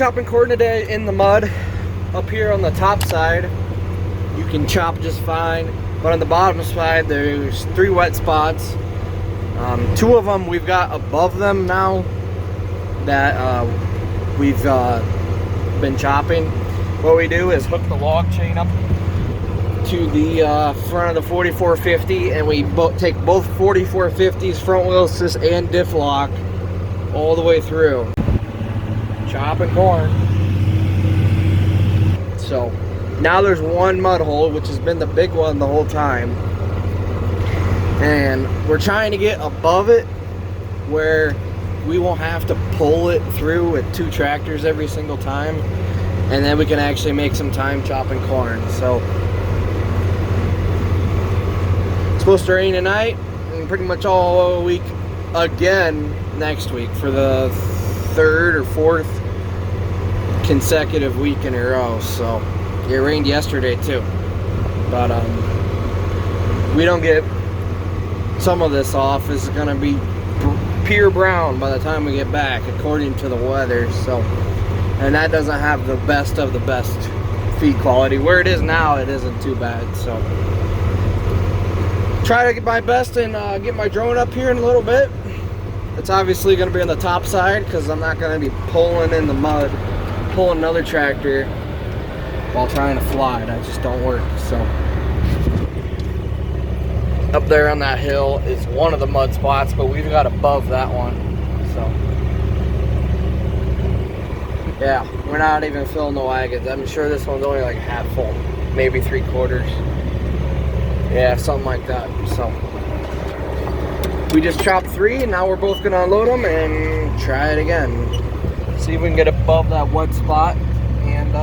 chopping corn today in the mud. Up here on the top side, you can chop just fine. But on the bottom side, there's 3 wet spots. 2 of them we've got above them now that we've been chopping. What we do is hook the log chain up to the front of the 4450, and we take both 4450s, front wheel assist and diff lock, all the way through. Chopping corn. So now there's one mud hole, which has been the big one the whole time, and we're trying to get above it where we won't have to pull it through with 2 tractors every single time, and then we can actually make some time chopping corn. So it's supposed to rain tonight and pretty much all week again next week for the 3rd or 4th consecutive week in a row. So it rained yesterday too, but we don't get some of this off. Is going to be pure brown by the time we get back, according to the weather. So, and that doesn't have the best of the best feed quality. Where it is now, it isn't too bad. So try to get my best and get my drone up here in a little bit. It's obviously going to be on the top side because I'm not going to be pulling in the mud, pulling another tractor while trying to fly. That just don't work. So up there on that hill is one of the mud spots, but we've got above that one. So yeah, we're not even filling the wagons. I'm sure this one's only like half full, maybe 3/4. Yeah, something like that. So we just chopped 3, and now we're both gonna unload them and try it again. See if we can get above that wet spot, and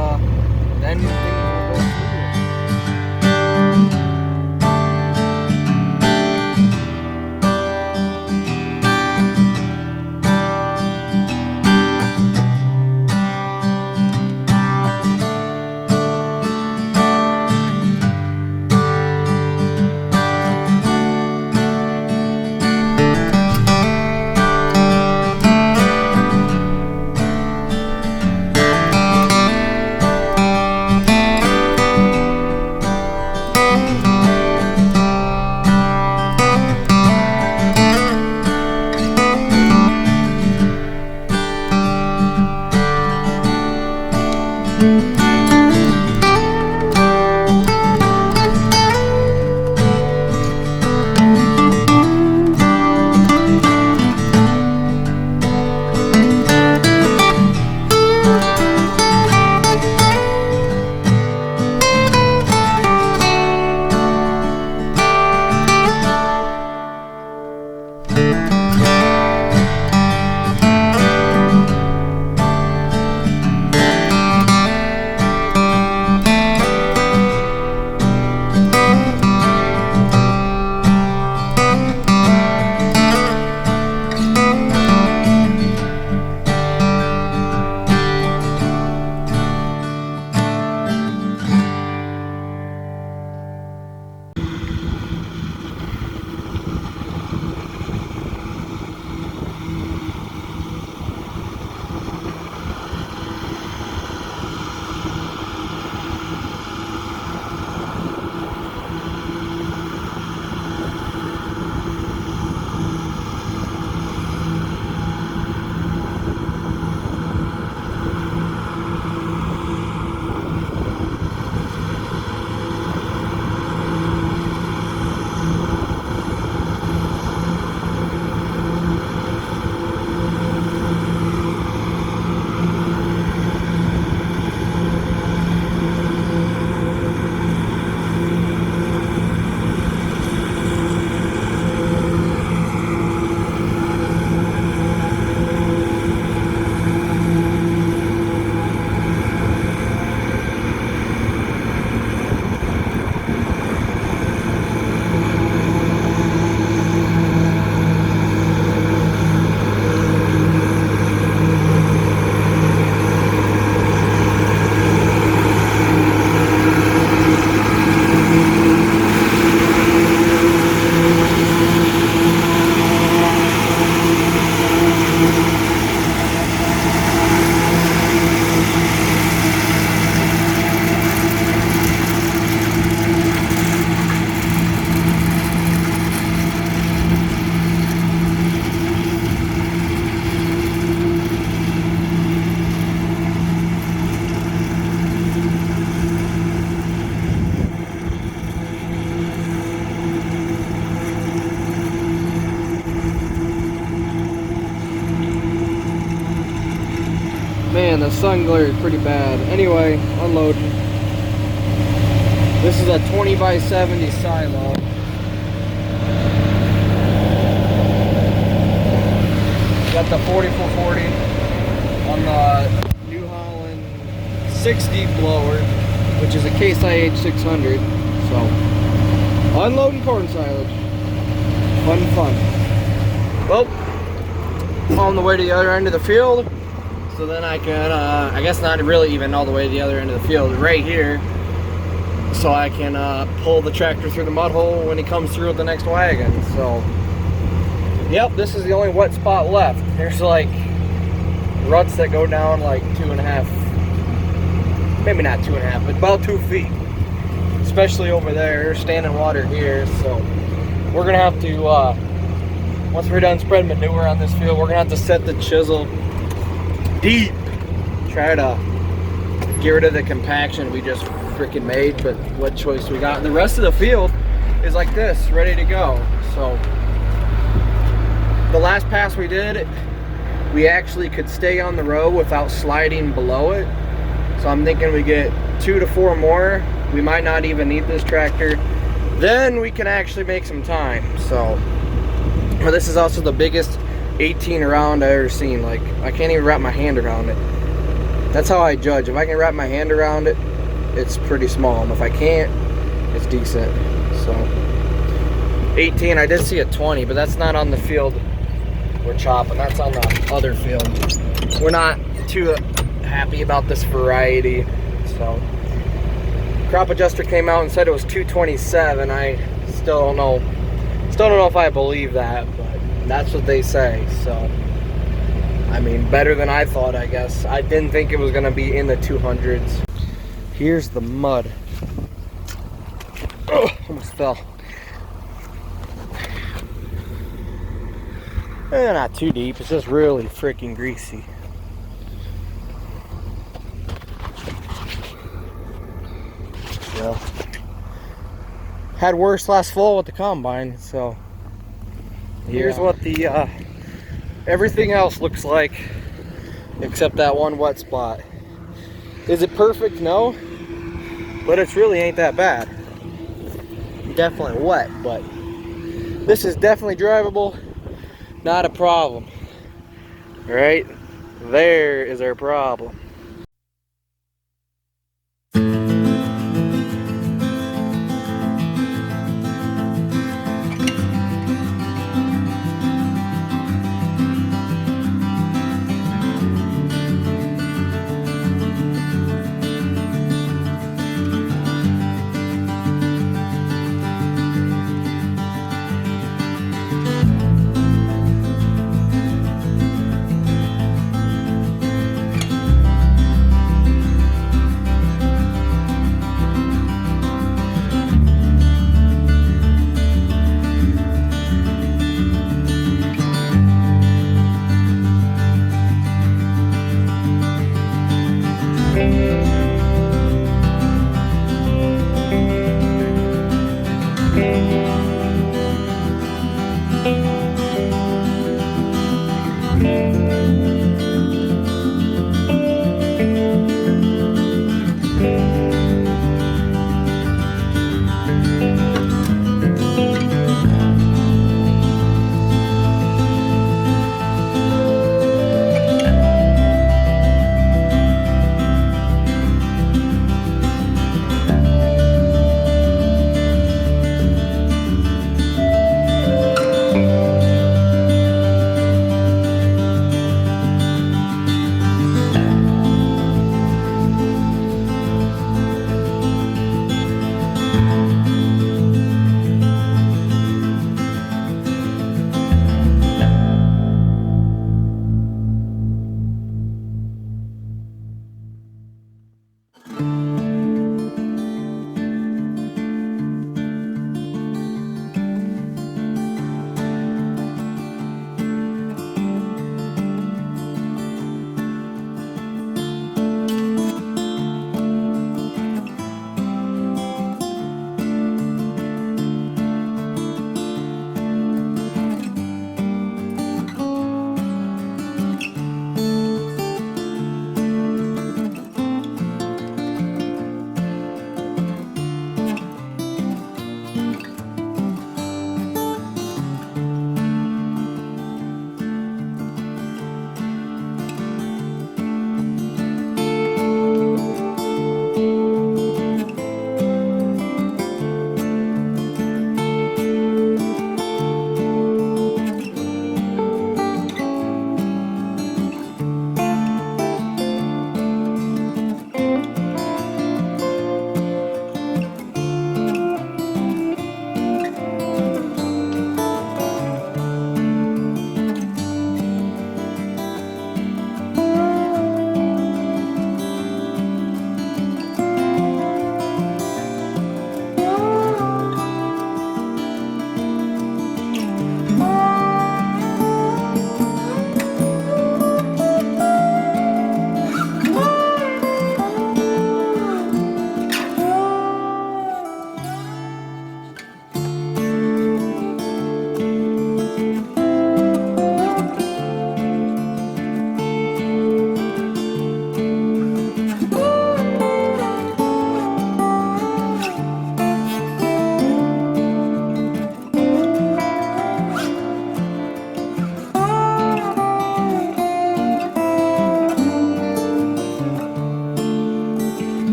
then things will go through. sun glare is pretty bad. Anyway, unloading. This is a 20 by 70 silo. Got the 4440 on the New Holland 60 blower, which is a Case IH 600. So, unloading corn silage. Fun. Well, on the way to the other end of the field, so then I can, I guess not really even all the way to the other end of the field, right here, so I can pull the tractor through the mud hole when he comes through with the next wagon. So, yep, this is the only wet spot left. There's like ruts that go down like 2.5, maybe not 2.5, but about 2 feet. Especially over there, there's standing water here. So we're gonna have to, once we're done spreading manure on this field, we're gonna have to set the chisel deep. Try to get rid of the compaction we just freaking made, but what choice we got? And the rest of the field is like this, ready to go. So the last pass we did, we actually could stay on the row without sliding below it. So I'm thinking we get 2 to 4 more. We might not even need this tractor. Then we can actually make some time. So, but this is also the biggest 18 around I've ever seen. Like, I can't even wrap my hand around it. That's how I judge. If I can wrap my hand around it, it's pretty small. And if I can't, it's decent. So, 18, I did see a 20, but that's not on the field we're chopping. That's on the other field. We're not too happy about this variety. So, crop adjuster came out and said it was 227. I still don't know if I believe that, but that's what they say. So, I mean, better than I thought, I guess. I didn't think it was gonna be in the 200s. Here's the mud. Oh, almost fell. Not too deep, it's just really freaking greasy. So, had worse last fall with the combine, so here's what the everything else looks like except that one wet spot. Is it perfect? No, but it's really ain't that bad. Definitely wet, but this is definitely drivable. Not a problem. Right there is our problem.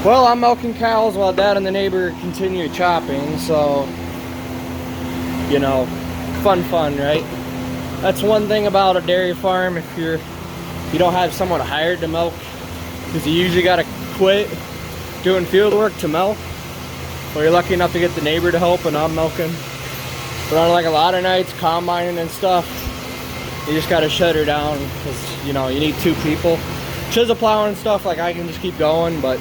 Well, I'm milking cows while Dad and the neighbor continue chopping, so, you know, fun, right? That's one thing about a dairy farm, if you don't have someone hired to milk, because you usually got to quit doing field work to milk, or you're lucky enough to get the neighbor to help and I'm milking. But on like a lot of nights, combining and stuff, you just got to shut her down, because, you know, you need 2 people. Chisel plowing and stuff, like I can just keep going, but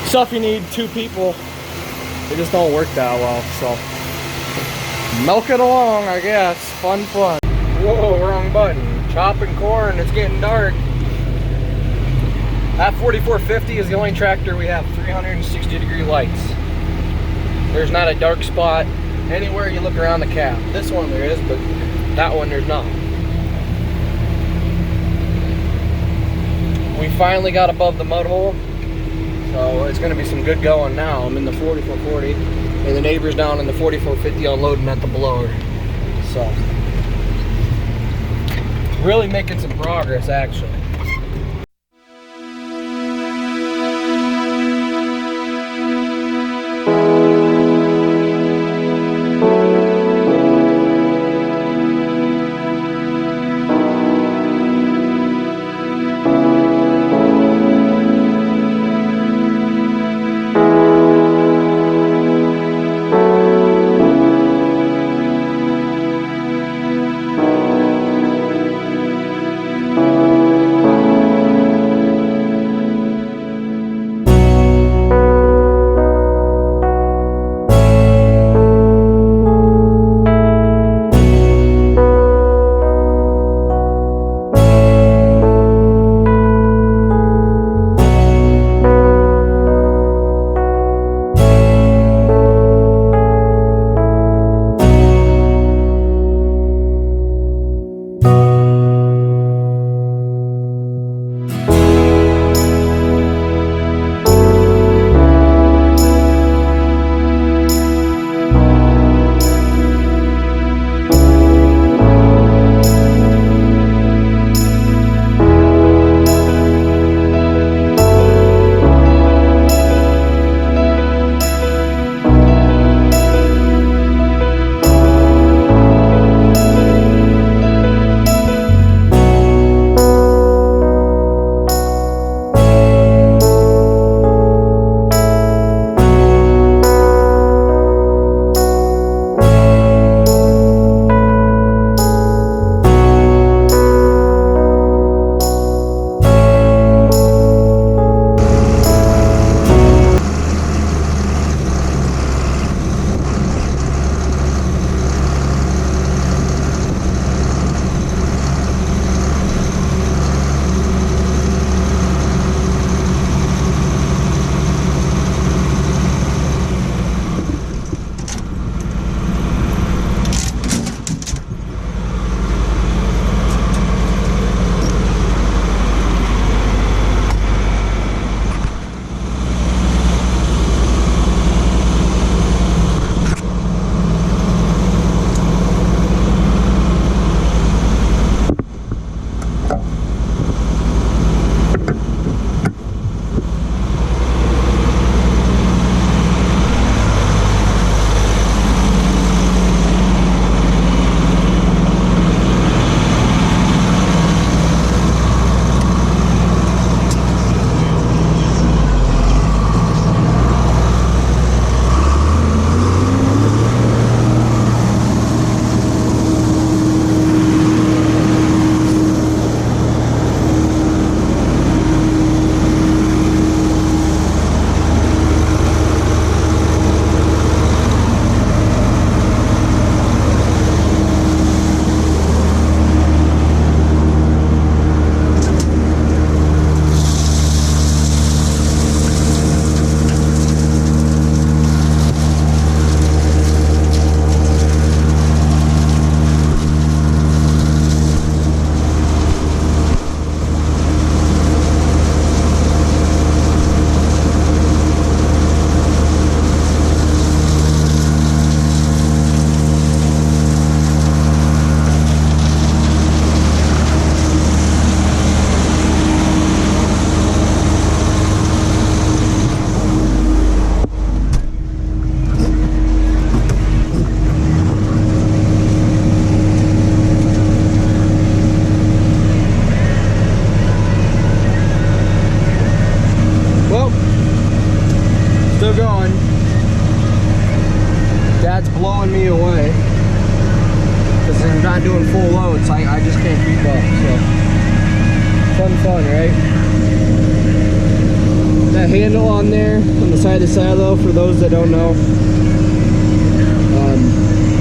stuff you need 2 people, it just don't work that well. So milk it along, I guess. Fun. Whoa, wrong button. Chopping corn, it's getting dark. That 4450 is the only tractor we have 360-degree lights. There's not a dark spot anywhere you look around the cab. This one there is, but that one there's not. We finally got above the mud hole, so it's going to be some good going now. I'm in the 4440, and the neighbor's down in the 4450 unloading at the blower. So, really making some progress, actually. just can't keep up. So fun, right? That handle on there on the side of the silo, for those that don't know,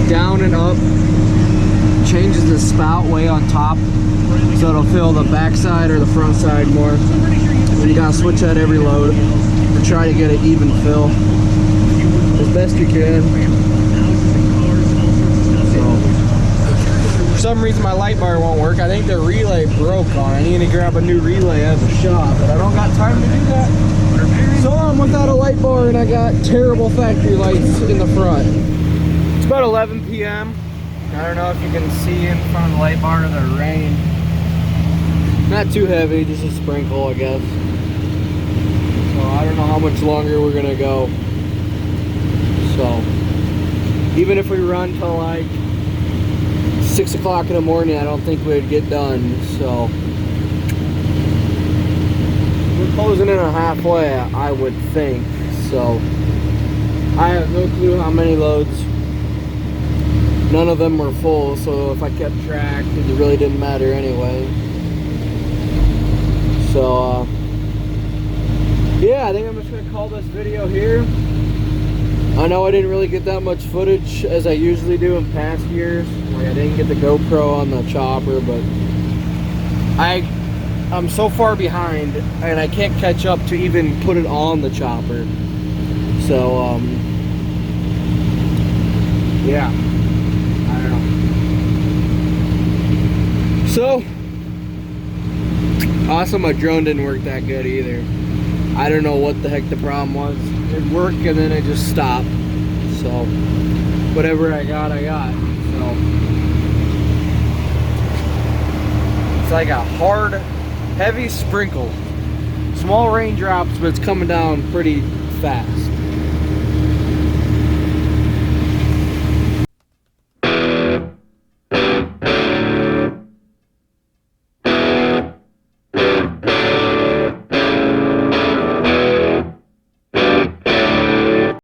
down and up changes the spout way on top, so it'll fill the back side or the front side more. And you gotta switch that every load to try to get an even fill as best you can. So, for some reason my light bar won't work. I think the relay broke on it. I need to grab a new relay at the shop, but I don't got time to do that. So I'm without a light bar and I got terrible factory lights in the front. It's about 11 p.m. I don't know if you can see in front of the light bar the rain. Not too heavy, just a sprinkle, I guess. So I don't know how much longer we're gonna go. So even if we run till like 6 o'clock in the morning, I don't think we'd get done. So we're closing in on halfway, I would think. So I have no clue how many loads. None of them were full, so if I kept track, it really didn't matter anyway. So yeah, I think I'm just gonna call this video here. I know I didn't really get that much footage as I usually do in past years. Like, I didn't get the GoPro on the chopper, but I'm so far behind and I can't catch up to even put it on the chopper. So yeah, I don't know. So also my drone didn't work that good either. I don't know what the heck the problem was. It worked and then it just stopped. So whatever I got, I got. So it's like a hard, heavy sprinkle. Small raindrops, but it's coming down pretty fast.